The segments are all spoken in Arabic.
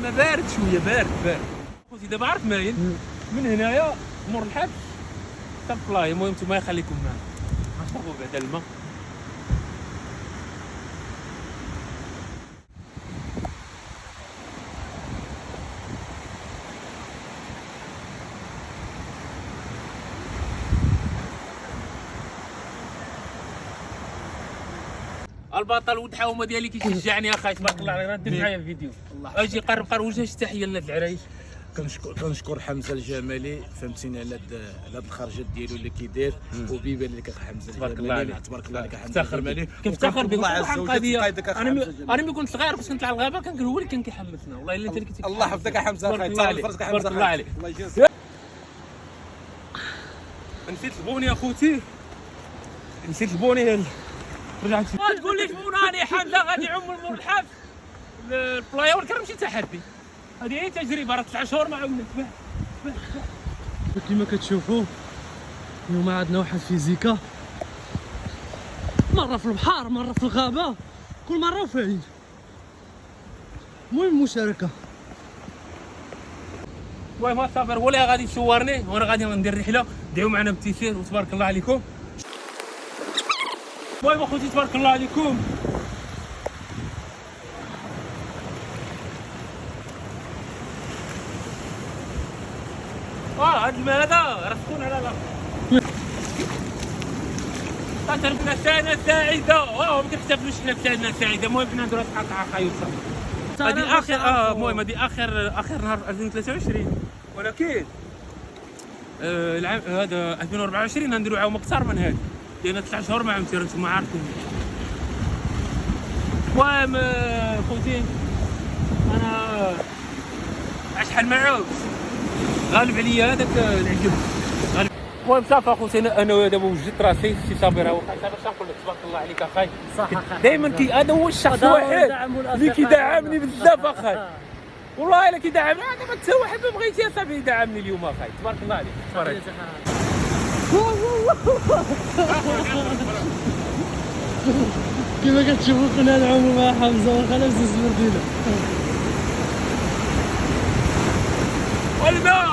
ما بارد شويه، بارد خوتي. دابا عارف ماين من هنايا مور الحبس حتى البلاي. المهم نتوما يخليكم معنا نشربوا بعدا الماء. البطل ولد حومه ديالي كيشجعني اخاي تبارك الله عليك. دير معايا الفيديو اجي قرب وجه التحيه لهاد العرايش. كنشكر حمزه الجمالي فهمتيني على هاد الخرجات ديالو اللي كيدير وبيبان لك حمزه الجمالي. تبارك الله عليك حمزه الجمالي. كنفتخر بك واحد القضيه. انا ملي كنت صغير فاش كنطلع الغابه كنقول هو اللي كان كيحمسنا. والله الا انت اللي كنتي. الله يحفظك يا حمزه اخاي. تبارك الله عليك. الله يجازيك. نسيت البوني اخوتي، نسيت البوني. رجعت ما تقوليش بوناني حمزه غادي يعوم مور الحبس البلايا والكرم شي تحدي. هذه هي تجربه، راه 9 شهور ما عملت به. كما كتشوفوا اليوم عندنا واحد فيزيكا، مره في البحر مره في الغابه، كل مره وفين. المهم المشاركه. المهم صابر هو اللي غادي يصورني وانا غادي ندير رحله. دعيو معنا بالتيسير وتبارك الله عليكم. المهم اخوتي تبارك الله عليكم. هاد الماء هذا راه سخون على لا تربنا سنه سعيده. ما كنحتفلوش حنا بسنه سعيده. المهم حنا نديرو قطعه خايوسه. هذه اخر المهم هذه اخر نهار 2023، ولكن العام هذا 2024 غنديرو عام اكثر من هذا لان 9 شهور ما عملتي نتوما عارفين. المهم خوتي انا شحال ما عاودت غالب عليا هذاك العجب. المهم صافي اخوتي انا دابا وجدت راسي سي صابر. هو اخاي باش نقول لك تبارك الله عليك اخاي. دائما هذا هو الشخص الوحيد اللي كيدعمني بزاف اخاي. والله الا كيدعمني. دابا حتى واحد ما بغيتي اصاحبي يدعمني اليوم اخاي. تبارك الله عليك. تبارك كما كتشوفوا كنا نعوموا مع حمزه واخا لابس الزبرديله. والماء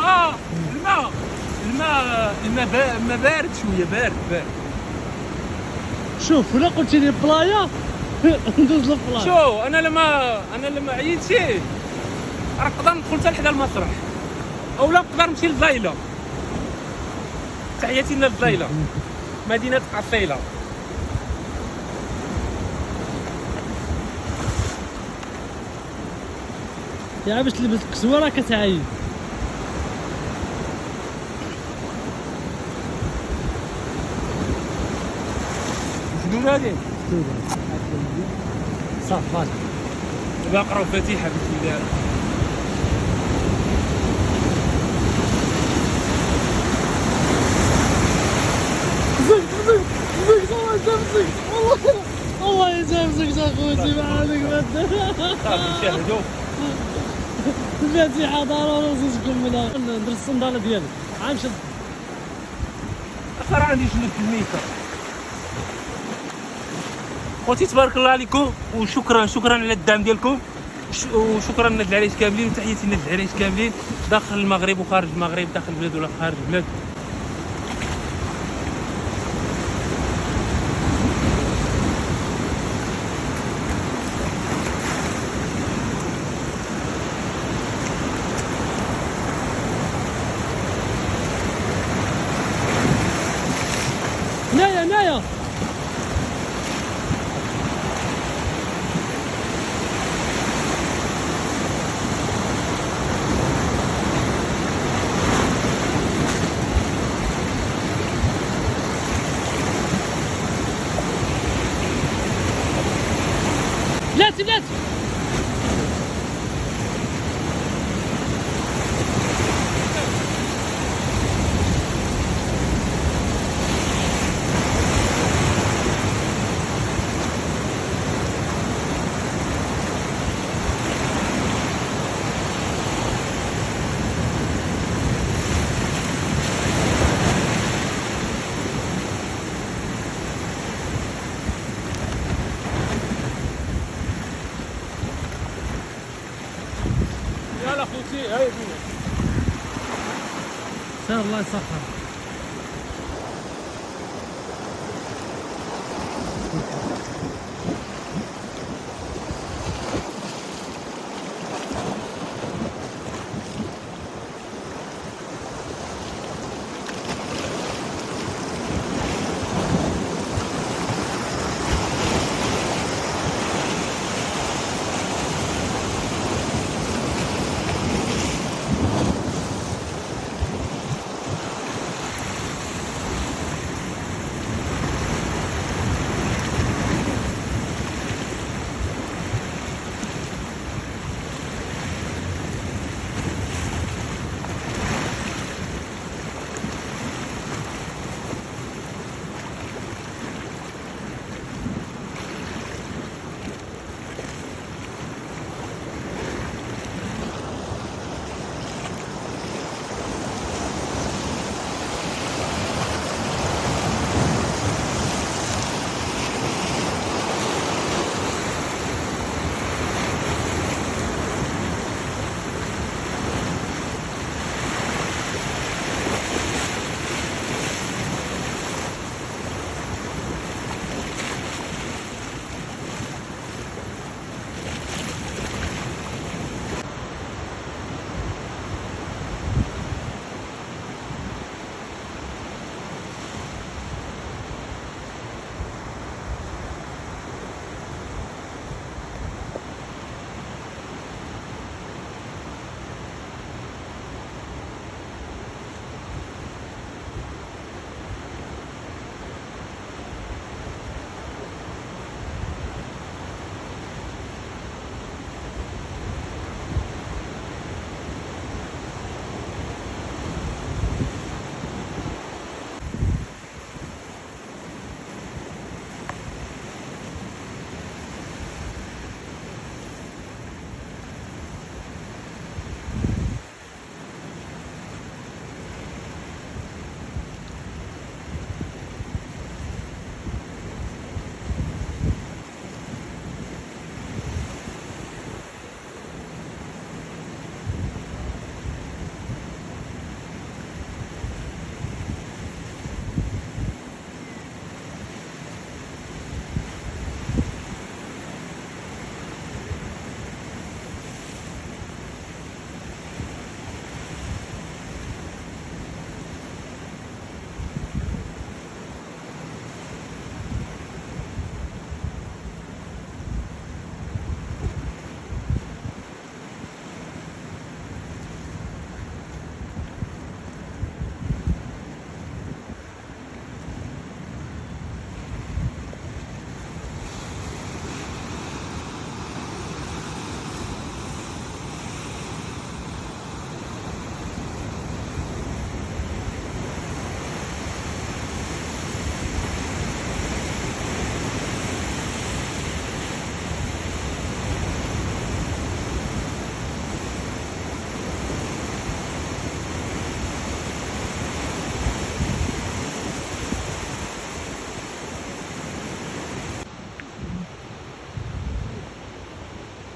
الماء بارد شويه، بارد. شوف ولا قلتي لي بلايا ندوز للبلايا. شو انا لما عييت راه نقدر ندخل حتى لحدا المسرح اولا نقدر نمشي للزايله. تحياتي لنا الزايله مدينه قصيله. يا باش تلبس الكسوه راه كتعيي. شنو هادي؟ صافي دابا نقراو فاتحه بسم الله. زق والله يجامزك اخوتي ما عليك بدا. صافي شاهدوا الفاتحه ضروري نزيدكم منها. ندير الصنداله ديالي غنمشي راه عندي شنو في الميكا. خوتي تبارك الله عليكم وشكرا على الدعم ديالكم وشكرا للناس العرايش كاملين وتحياتي للناس العرايش كاملين داخل المغرب وخارج المغرب، داخل البلاد ولا خارج البلاد. هنايا بلاتي خوتي هاي فينا. سير الله يسخر.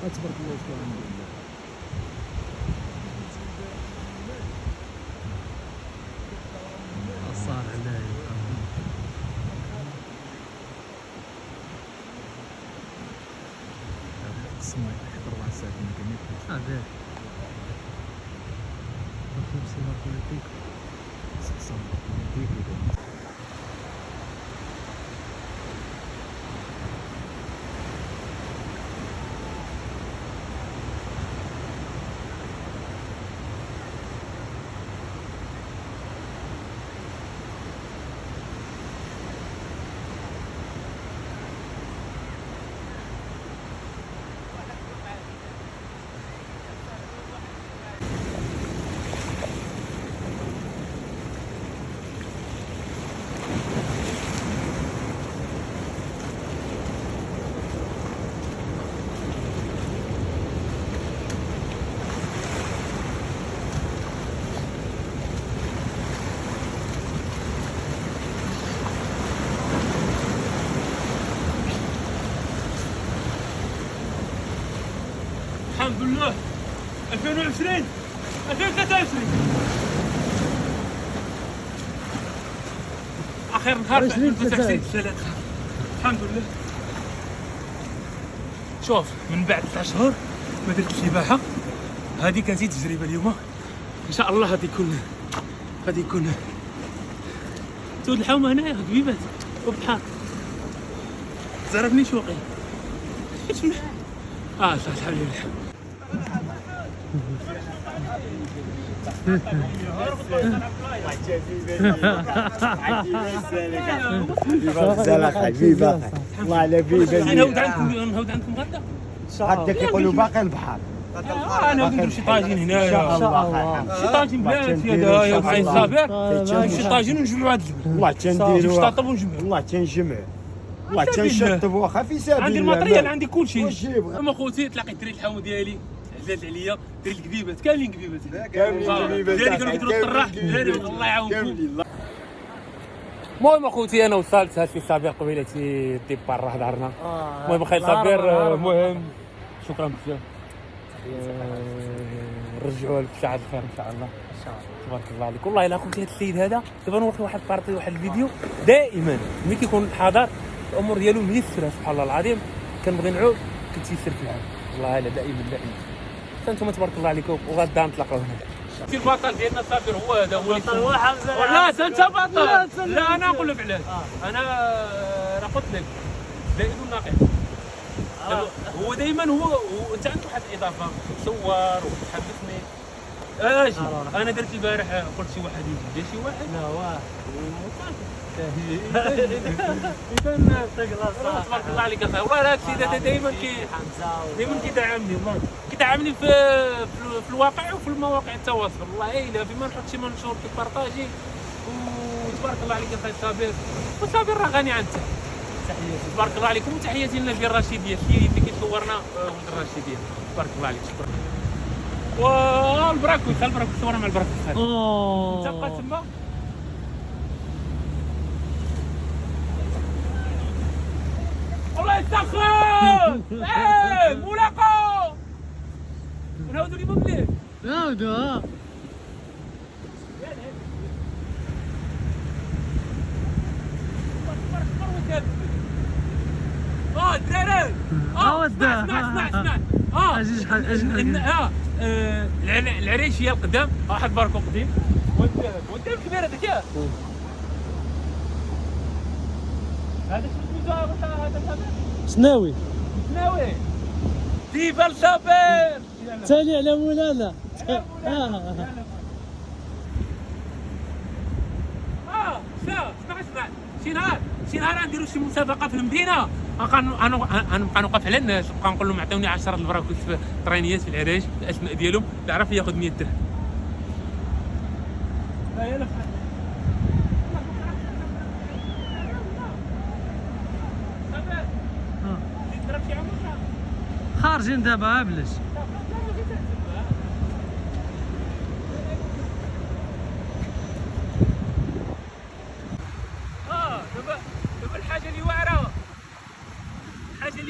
تبارك الله والحمد لله. الصار عليه السماء 4 ساعات من كمية هذا خمسة بوليتيك 600 ديك. الحمد لله 2020 2023 اخر نهار في 2023 الحمد لله. شوف من بعد 3 شهور ما درت السباحه، هذه كانت تجربه اليوم، ان شاء الله غادي يكون سود الحومه هنايا كبيبات وبحار زرفني شوقي. صح الحمد لله. الله على بيبه. نهود عندكم غدا؟ حتى كيقولوا باقي البحر. انا نديرو شي طاجين هنايا، شي طاجين بلاد في هدايا وعين صابر، شي طاجين ونجمعوا هاد الجبل. والله تنديروا نشططب ونجمع، والله تنجمع، والله تنشطب واخا في سبيل عندي الماتريال، عندي كلشي. واش يبغى؟ اما خوتي تلاقيت دري الحوم ديالي عزاز عليا، دري الكبيبات كاملين كبيبات كاملين ديالي كانوا كيديروا الطراح. الله يعاونكم. المهم اخوتي انا وصلت هاد في صابر قبيله الديبار راه دارنا. المهم خير صابر، المهم شكرا بزاف. نرجعوا لك ساعة الخير ان شاء الله. تبارك الله عليك. والله الا خوتي هذا السيد هذا دابا نوريك واحد البارتي، واحد الفيديو دائما ملي كيكون حاضر الامور ديالو ميسره سبحان الله العظيم. كنبغي نعود كنتيسر في العام، والله الا دائما انتم تبارك الله عليكم. وغدا نتلاقاو هنا. البطل ديالنا صابر هو هذا، هو هو حمزه. لا انت بطل. لا انا نقول لك علاش. انا راه قلت لك زائد وناقص. هو دائما انت عندك واحد الاضافه، تصور وتحدثني. اجي انا درت البارح قلت شي واحد يجي، شي واحد لا واحد اذا تبارك الله عليك اخي. والله هذا السيد هذا دائما كيدعمني، والله كيدعمني في الواقع وفي المواقع التواصل. والله الا فيما نحط شي منشور كيبارطاجي. وتبارك الله عليك اخي صابر، وصابر راه غني عن التعب. تحياتي تبارك الله عليكم، وتحياتي لنا ديال الرشيديه اللي كيصورنا ولد الرشيديه. تبارك الله عليك. شكرا. والبراكوي صورنا مع البراكوي. انت بقى تما والله يسخن. ملاقه نعاودوا اليوم مليح. نعاودوا. الدراري اسمع العريشيه القدام، واحد باركو قديم قدام كبير هذاك ياك. هذا شنو هذا؟ سناوي ديفا الصابر تالي على مولانا. اسمع شي نهار نديرو شي مسابقه في المدينه، غنبقى نوقف على الناس، نبقى نقول لهم عطيوني 10 البراكوس في الترينيات في العرايش الاسماء ديالهم، اللي عرف ياخذ 100 درهم. خارجين دابا بلاش. دابا الحاجه اللي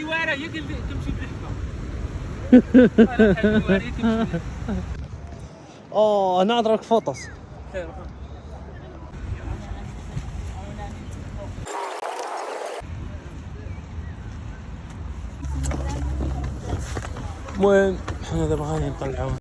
واعره هي كنمشي بالحبه. انا نضربك فوطوس. المهم حنا دابا غادي نطلعو